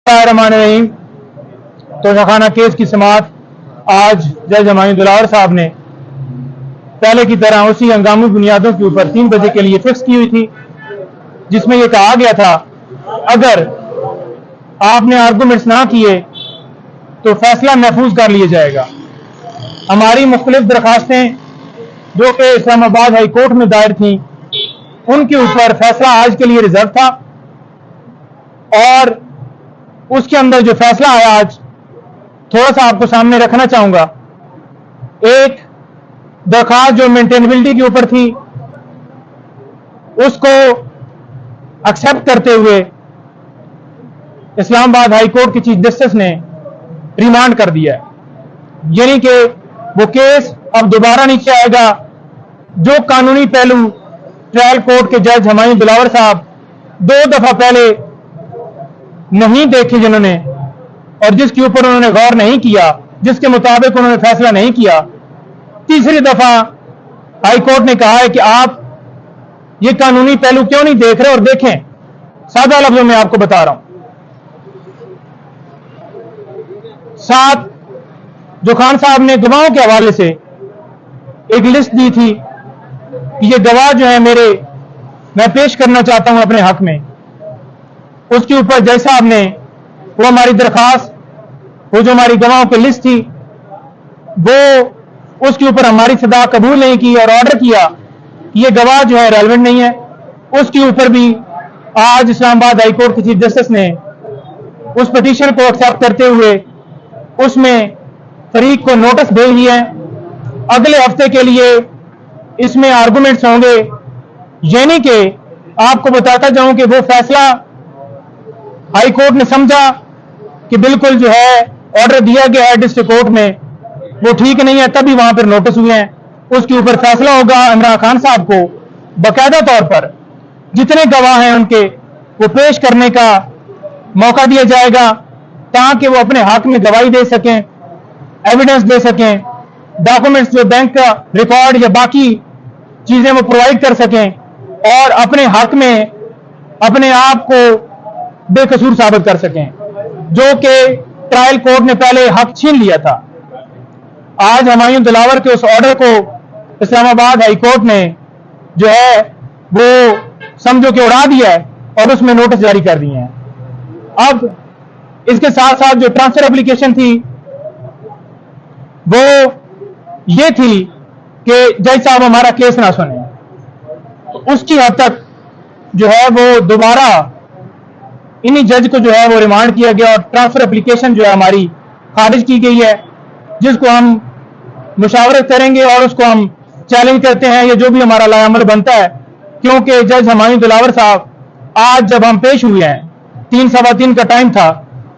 बिस्मिल्लाहिर्रहमानिर्रहीम। तोशाखाना केस की समाअत आज जज हमायूं दिलावर साहब ने पहले की तरह उसी हंगामी बुनियादों के ऊपर 3 बजे के लिए फिक्स की हुई थी, जिसमें यह कहा गया था अगर आपने आर्गूमेंट्स ना किए तो फैसला महफूज कर लिया जाएगा। हमारी मुख्तलिफ दरखास्तें जो कि इस्लामाबाद हाई कोर्ट में दायर थी, उनके ऊपर फैसला आज के लिए रिजर्व था और उसके अंदर जो फैसला आया आज थोड़ा सा आपको सामने रखना चाहूंगा। एक दरखास्त जो मेंटेनेबिलिटी के ऊपर थी उसको एक्सेप्ट करते हुए इस्लामाबाद हाई कोर्ट की चीफ जस्टिस ने रिमांड कर दिया है, यानी कि वो केस अब दोबारा नीचे आएगा। जो कानूनी पहलू ट्रायल कोर्ट के जज हमायूं दिलावर साहब 2 दफा पहले नहीं देखे जिन्होंने, और जिसके ऊपर उन्होंने गौर नहीं किया, जिसके मुताबिक उन्होंने फैसला नहीं किया, तीसरी दफा हाई कोर्ट ने कहा है कि आप ये कानूनी पहलू क्यों नहीं देख रहे और देखें। सादा लफ्जों में आपको बता रहा हूं। साथ जो खान साहब ने गवाहों के हवाले से एक लिस्ट दी थी कि ये गवाह जो है मैं पेश करना चाहता हूं अपने हक में, उसके ऊपर जज साहब ने वो हमारी दरखास्त, वो जो हमारी गवाहों की लिस्ट थी, वो उसके ऊपर हमारी सदा कबूल नहीं की और ऑर्डर किया कि ये गवाह जो है रेलेवेंट नहीं है। उसके ऊपर भी आज इस्लामाबाद हाई कोर्ट के चीफ जस्टिस ने उस पिटीशन को एक्सेप्ट करते हुए उसमें फरीक को नोटिस भेज दिया है। अगले हफ्ते के लिए इसमें आर्गूमेंट्स होंगे, यानी कि आपको बताता जाऊं कि वो फैसला हाई कोर्ट ने समझा कि बिल्कुल जो है ऑर्डर दिया गया है डिस्ट्रिक्ट कोर्ट में वो ठीक नहीं है, तभी वहां पर नोटिस हुए हैं। उसके ऊपर फैसला होगा। इमरान खान साहब को बाकायदा तौर पर जितने गवाह हैं उनके वो पेश करने का मौका दिया जाएगा ताकि वो अपने हक में गवाही दे सकें, एविडेंस दे सकें, डॉक्यूमेंट्स जो बैंक का रिकॉर्ड या बाकी चीजें वो प्रोवाइड कर सकें और अपने हक में अपने आप को बेकसूर साबित कर सकें, जो कि ट्रायल कोर्ट ने पहले हक छीन लिया था। आज हमायूं दिलावर के उस ऑर्डर को इस्लामाबाद हाई कोर्ट ने जो है वो समझो कि उड़ा दिया है और उसमें नोटिस जारी कर दिए हैं। अब इसके साथ साथ जो ट्रांसफर एप्लीकेशन थी वो ये थी कि जज साहब हमारा केस ना सुने, तो उसकी हद तक जो है वो दोबारा इन्हीं जज को जो है वो रिमांड किया गया और ट्रांसफर एप्लीकेशन जो है हमारी खारिज की गई है, जिसको हम मुशावरत करेंगे और उसको हम चैलेंज करते हैं। ये जो भी हमारा लायामल बनता है, क्योंकि जज हमायूं दिलावर साहब आज जब हम पेश हुए हैं 3 सवा 3 का टाइम था,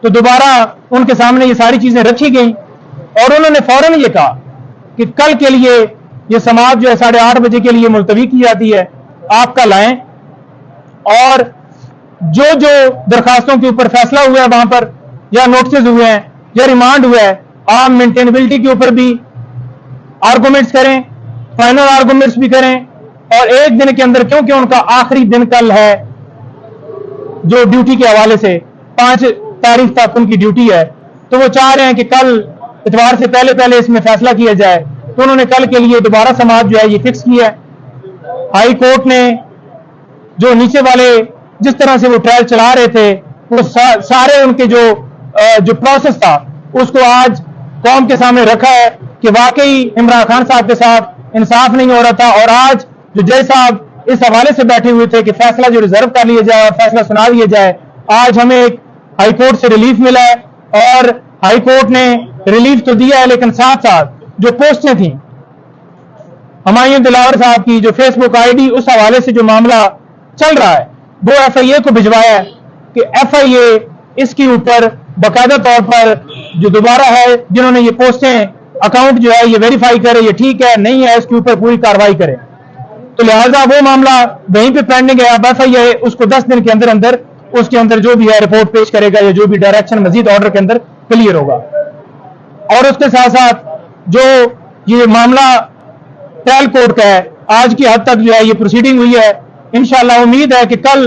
तो दोबारा उनके सामने ये सारी चीजें रखी गई और उन्होंने फौरन ये कहा कि कल के लिए ये समाअत जो है 8:30 बजे के लिए मुलतवी की जाती है, आप कल आएं और जो जो दरखास्तों के ऊपर फैसला हुआ है वहां पर या नोटिस हुए हैं या रिमांड हुआ है, आप मेंटेनेबिलिटी के ऊपर भी आर्गूमेंट्स करें, फाइनल आर्गूमेंट्स भी करें और एक दिन के अंदर, क्योंकि उनका आखिरी दिन कल है जो ड्यूटी के हवाले से 5 तारीख तक उनकी ड्यूटी है, तो वो चाह रहे हैं कि कल इतवार से पहले पहले इसमें फैसला किया जाए। तो उन्होंने कल के लिए दोबारा समाअत जो है ये फिक्स किया है। हाई कोर्ट ने जो नीचे वाले जिस तरह से वो ट्रायल चला रहे थे, वो सारे उनके जो प्रोसेस था उसको आज कौम के सामने रखा है कि वाकई इमरान खान साहब के साथ इंसाफ नहीं हो रहा था। और आज जो जज साहब इस हवाले से बैठे हुए थे कि फैसला जो रिजर्व कर लिया जाए और फैसला सुना दिया जाए, आज हमें एक हाई कोर्ट से रिलीफ मिला है और हाई कोर्ट ने रिलीफ तो दिया है, लेकिन साथ साथ जो पोस्टें थी हमायूं दिलावर साहब की, जो फेसबुक आईडी, उस हवाले से जो मामला चल रहा है वो FIA को भिजवाया है कि FIA इसके ऊपर बाकायदा तौर पर जो दोबारा है जिन्होंने ये पोस्टें अकाउंट जो है ये वेरीफाई करे, ये ठीक है नहीं है, इसके ऊपर पूरी कार्रवाई करे। तो लिहाजा वो मामला वहीं पे पेंडिंग है। अब FIA उसको 10 दिन के अंदर अंदर उसके अंदर जो भी है रिपोर्ट पेश करेगा या जो भी डायरेक्शन मजीद ऑर्डर के अंदर क्लियर होगा। और उसके साथ साथ जो ये मामला ट्रायल कोर्ट का है, आज की हद तक जो है ये प्रोसीडिंग हुई है। इंशाअल्लाह उम्मीद है कि कल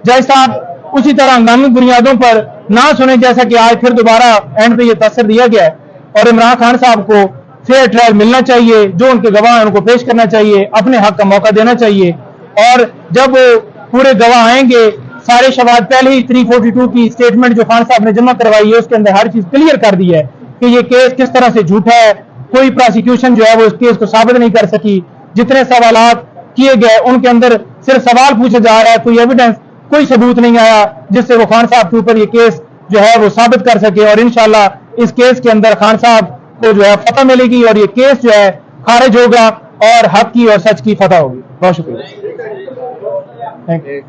जज साहब उसी तरह हंगामी बुनियादों पर ना सुने, जैसा कि आज फिर दोबारा एंड पे ये तसर दिया गया है। और इमरान खान साहब को फेयर ट्रायल मिलना चाहिए, जो उनके गवाह हैं उनको पेश करना चाहिए, अपने हक का मौका देना चाहिए। और जब पूरे गवाह आएंगे, सारे शवाहद पहले ही 342 की स्टेटमेंट जो खान साहब ने जमा करवाई है उसके अंदर हर चीज क्लियर कर दी है कि ये केस किस तरह से झूठा है। कोई प्रोसिक्यूशन जो है वो इस केस को साबित नहीं कर सकी। जितने सवालात किए गए उनके अंदर सिर्फ सवाल पूछे जा रहा है, कोई एविडेंस, कोई सबूत नहीं आया जिससे वो खान साहब के ऊपर ये केस जो है वो साबित कर सके। और इंशाल्लाह इस केस के अंदर खान साहब को जो है फतह मिलेगी और ये केस जो है खारिज होगा और हक की और सच की फतह होगी। बहुत शुक्रिया। Thank you.